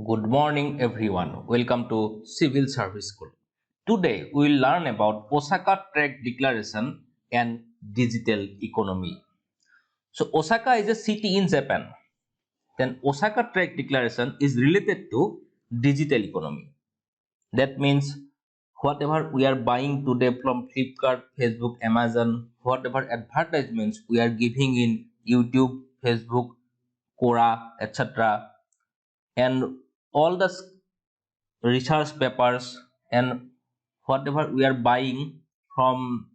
Good morning, everyone. Welcome to Civil Service School. Today, we will learn about Osaka Trade Declaration and digital economy. So, Osaka is a city in Japan. Then, Osaka Trade Declaration is related to digital economy. That means whatever we are buying today from Flipkart, Facebook, Amazon, whatever advertisements we are giving in YouTube, Facebook, Quora, etc., and all the research papers and whatever we are buying from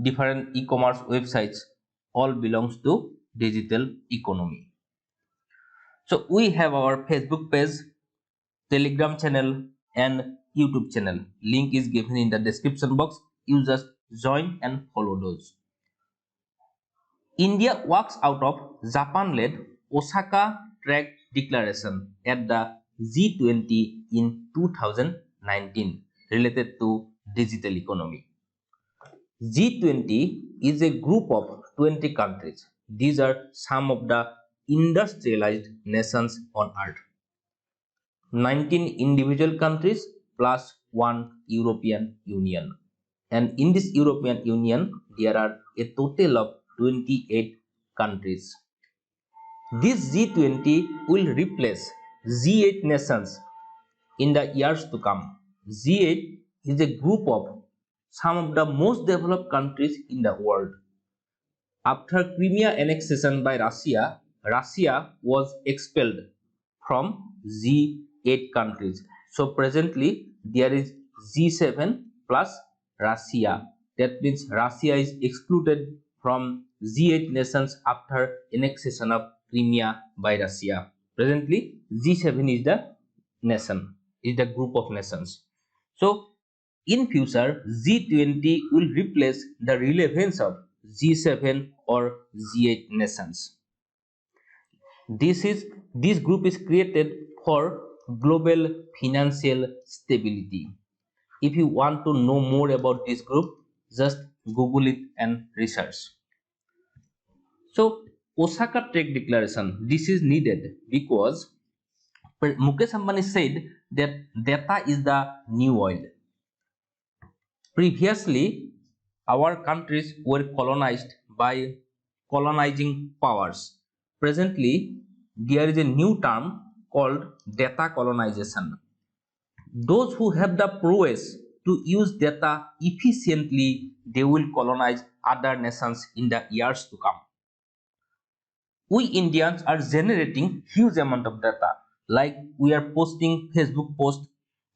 different e-commerce websites all belongs to digital economy. So we have our Facebook page, Telegram channel and YouTube channel. Link is given in the description box. You just join and follow those. India walks out of Japan-led Osaka Trade Declaration at the G20 in 2019 related to digital economy. G20 is a group of 20 countries. These are some of the industrialized nations on earth. 19 individual countries plus one European Union. And in this European Union, there are a total of 28 countries. This G20 will replace G8 nations in the years to come. G8 is a group of some of the most developed countries in the world. After Crimea annexation by Russia, Russia was expelled from G8 countries. So presently there is G7 plus Russia. That means Russia is excluded from G8 nations after annexation of Crimea by Russia. Presently G7 is the nation, is the group of nations. So in future, G20 will replace the relevance of G7 or G8 nations. This group is created for global financial stability. If you want to know more about this group, just Google it and research. So Osaka Trade Declaration, this is needed because Mukesh Ambani said that data is the new oil. Previously, our countries were colonized by colonizing powers. Presently, there is a new term called data colonization. Those who have the prowess to use data efficiently, they will colonize other nations in the years to come. We Indians are generating huge amount of data. Like we are posting Facebook post,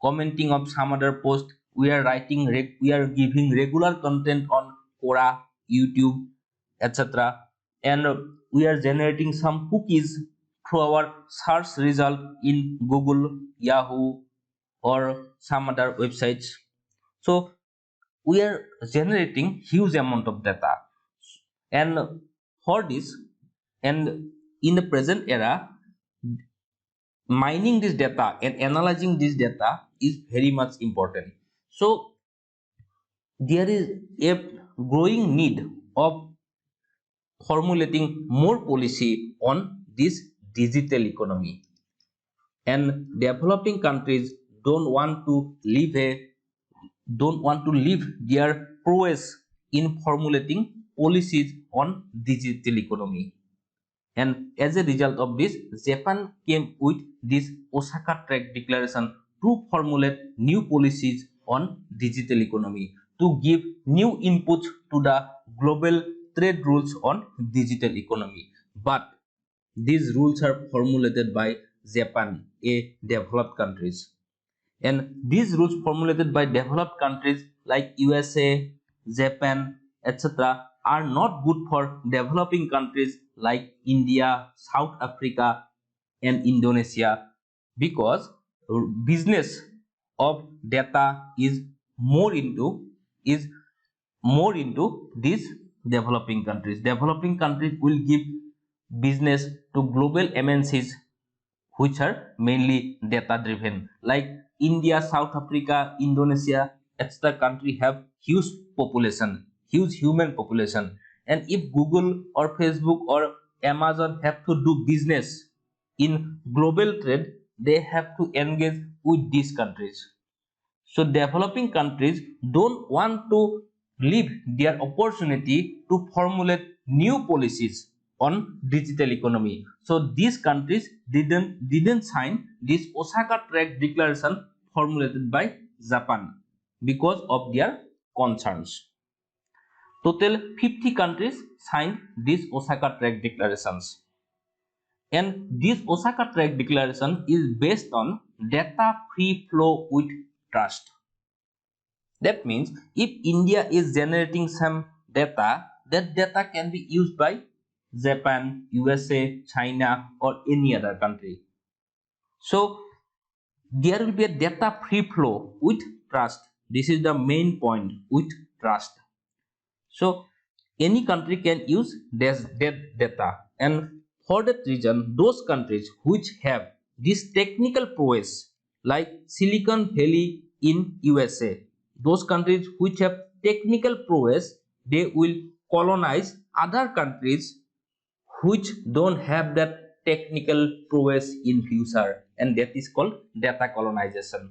commenting of some other post. We are we are giving regular content on Quora, YouTube, etc. And we are generating some cookies through our search result in Google, Yahoo, or some other websites. So we are generating huge amount of data, and for this, and in the present era, mining this data and analyzing this data is very much important. So there is a growing need of formulating more policy on this digital economy, and developing countries don't want to leave their prowess in formulating policies on digital economy. And as a result of this, Japan came with this Osaka Trade Declaration to formulate new policies on digital economy, to give new inputs to the global trade rules on digital economy. But these rules are formulated by Japan, a developed countries. And these rules formulated by developed countries like USA, Japan, etc. are not good for developing countries like India, South Africa, and Indonesia, because business of data is more into these developing countries. Developing countries will give business to global MNCs which are mainly data driven, like India, South Africa, Indonesia, etc. country have huge population, huge human population, and if Google or Facebook or Amazon have to do business in global trade, they have to engage with these countries. So developing countries don't want to leave their opportunity to formulate new policies on digital economy. So these countries didn't sign this Osaka Tract Declaration formulated by Japan because of their concerns. Total 50 countries signed these Osaka Tract Declarations. And this Osaka Tract Declaration is based on data free flow with trust. That means if India is generating some data, that data can be used by Japan, USA, China, or any other country. So there will be a data free flow with trust. This is the main point, with trust. So any country can use that data, and for that reason, those countries which have this technical prowess, like Silicon Valley in USA, those countries which have technical prowess, they will colonize other countries which don't have that technical prowess in future, and that is called data colonization.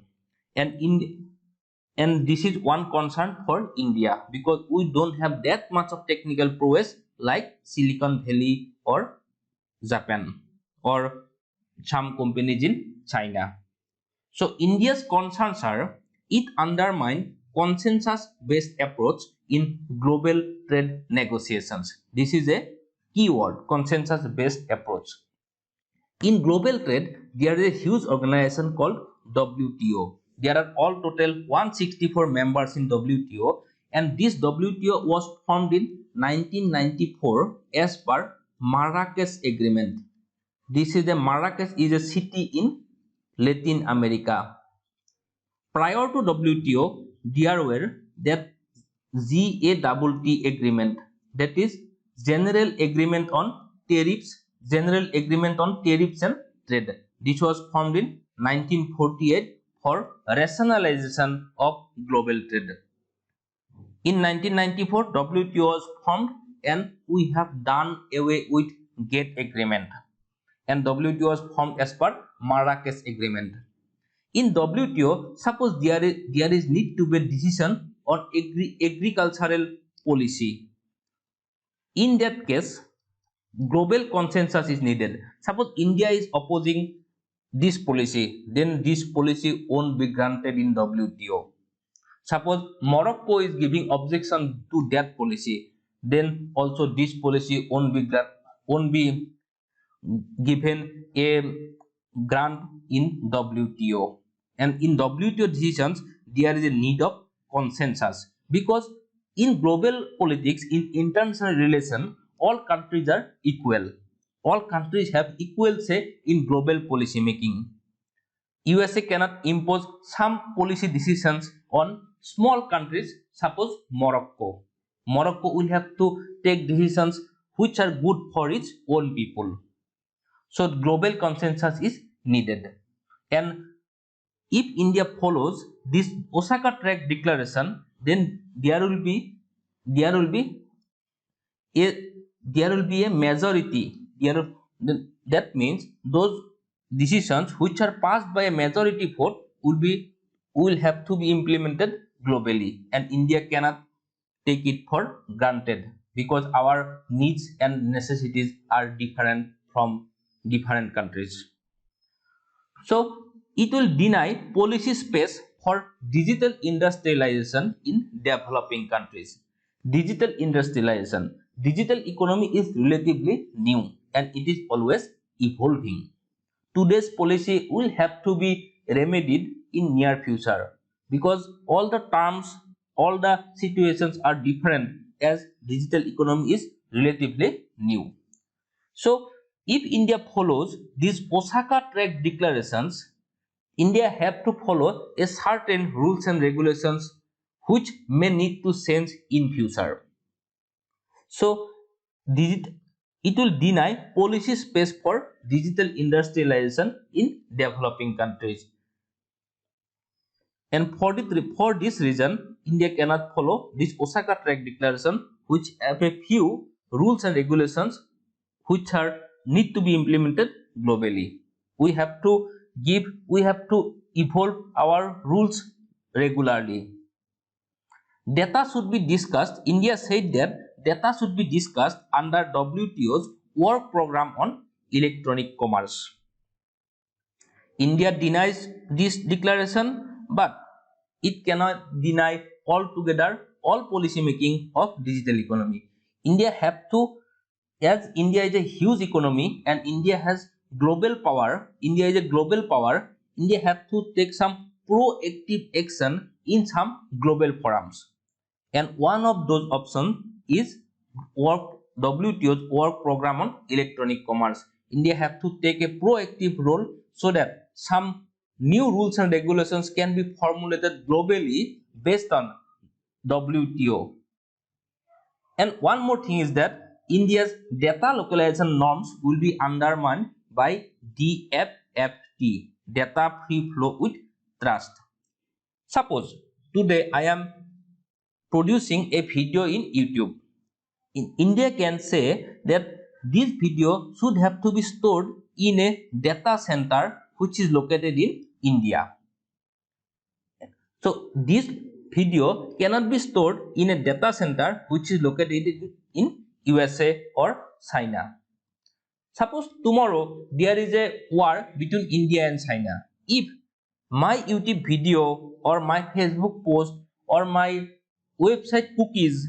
And this is one concern for India, because we don't have that much of technical prowess like Silicon Valley or Japan or some companies in China. So India's concerns are it undermine consensus-based approach in global trade negotiations. This is a keyword, consensus-based approach. In global trade, there is a huge organization called WTO. There are all total 164 members in WTO, and this WTO was formed in 1994 as per Marrakesh Agreement. This is Marrakesh is a city in Latin America. Prior to WTO, there were that GATT agreement, that is General Agreement on Tariffs, General Agreement on Tariffs and Trade. This was formed in 1948 for rationalization of global trade. In 1994, WTO was formed, and we have done away with GATT agreement, and WTO was formed as per Marrakesh Agreement. In WTO, suppose there is need to be a decision on agricultural policy. In that case, global consensus is needed. Suppose India is opposing this policy, then this policy won't be granted in WTO. Suppose Morocco is giving objection to that policy, then also this policy won't be given a grant in WTO. And in WTO decisions, there is a need of consensus, because in global politics, in international relation, all countries are equal. All countries have equal say in global policy making. USA cannot impose some policy decisions on small countries, suppose Morocco. Morocco will have to take decisions which are good for its own people. So global consensus is needed. And if India follows this Osaka Tract Declaration, then there will be a majority. That means those decisions which are passed by a majority vote will have to be implemented globally, and India cannot take it for granted, because our needs and necessities are different from different countries. So it will deny policy space for digital industrialization in developing countries. Digital industrialization, digital economy is relatively new, and it is always evolving. Today's policy will have to be remedied in near future, because all the terms, all the situations are different, as digital economy is relatively new. So if India follows these Osaka Tract Declarations, India have to follow a certain rules and regulations which may need to change in future. So it will deny policy space for digital industrialization in developing countries. And for this reason, India cannot follow this Osaka Tract Declaration, which have a few rules and regulations which are need to be implemented globally. We have to we have to evolve our rules regularly. Data should be discussed. India said that data should be discussed under WTO's work program on electronic commerce. India denies this declaration, but it cannot deny altogether all policy making of digital economy. India have to, as India is a huge economy and India has global power, India is a global power, India have to take some proactive action in some global forums. And one of those options is WTO's work program on electronic commerce. India have to take a proactive role so that some new rules and regulations can be formulated globally based on WTO. And one more thing is that India's data localization norms will be undermined by DFFT, Data Free Flow with Trust. Suppose today I am producing a video in YouTube. In India can say that this video should have to be stored in a data center which is located in India. So this video cannot be stored in a data center which is located in USA or China. Suppose tomorrow there is a war between India and China. If my YouTube video or my Facebook post or my website cookies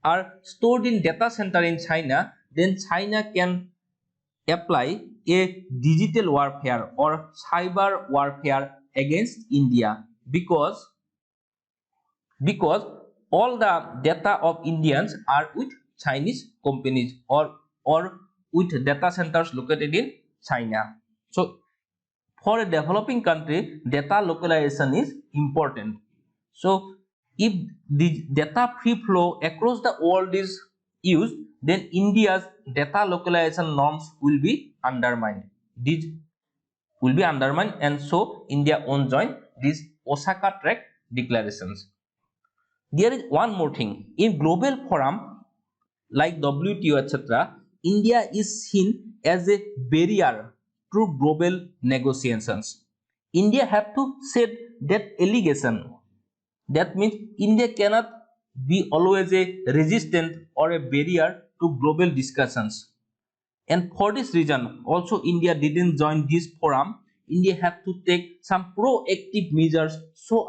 are stored in data center in China, then China can apply a digital warfare or cyber warfare against India because all the data of Indians are with Chinese companies or with data centers located in China. So for a developing country, data localization is important. So if the data free flow across the world is used, then India's data localization norms will be undermined. These will be undermined, and so India won't join these Osaka Track declarations. There is one more thing. In global forum like WTO, etc., India is seen as a barrier to global negotiations. India have to set that allegation. That means India cannot be always a resistant or a barrier to global discussions. And for this reason, also India didn't join this forum. India have to take some proactive measures so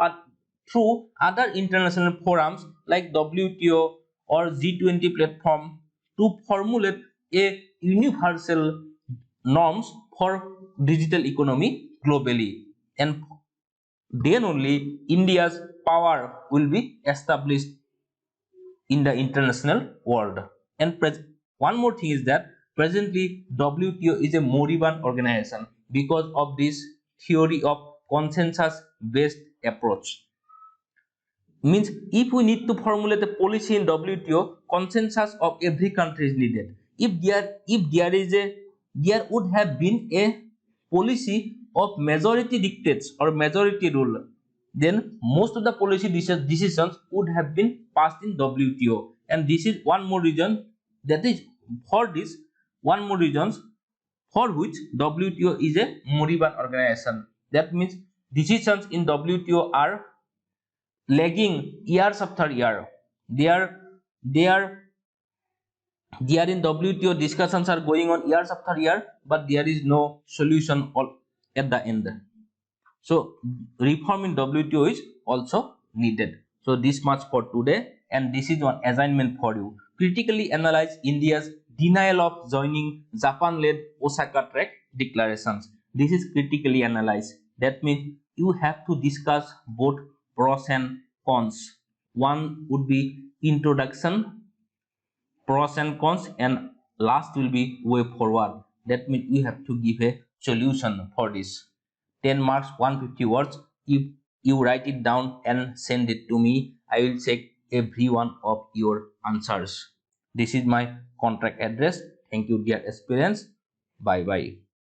through other international forums like WTO or G20 platform to formulate a universal norms for digital economy globally, and then only India's power will be established in the international world. And one more thing is that presently WTO is a moribund organization because of this theory of consensus based approach. Means if we need to formulate a policy in WTO, consensus of every country is needed. If there would have been a policy of majority dictates or majority rule, then most of the policy decisions would have been passed in WTO. And this is one more reason, that is for this one more reasons for which WTO is a moribund organization. That means decisions in WTO are lagging years after year. They are in WTO, discussions are going on years after year, but there is no solution at the end. So reform in WTO is also needed. So this much for today, and this is one assignment for you. Critically analyze India's denial of joining Japan-led Osaka Track declarations. This is critically analyzed. That means you have to discuss both pros and cons. One would be introduction, pros and cons, and last will be way forward. That means we have to give a solution for this. 10 marks, 150 words. If you write it down and send it to me, I will check every one of your answers. This is my contact address. Thank you, dear aspirants. Bye bye.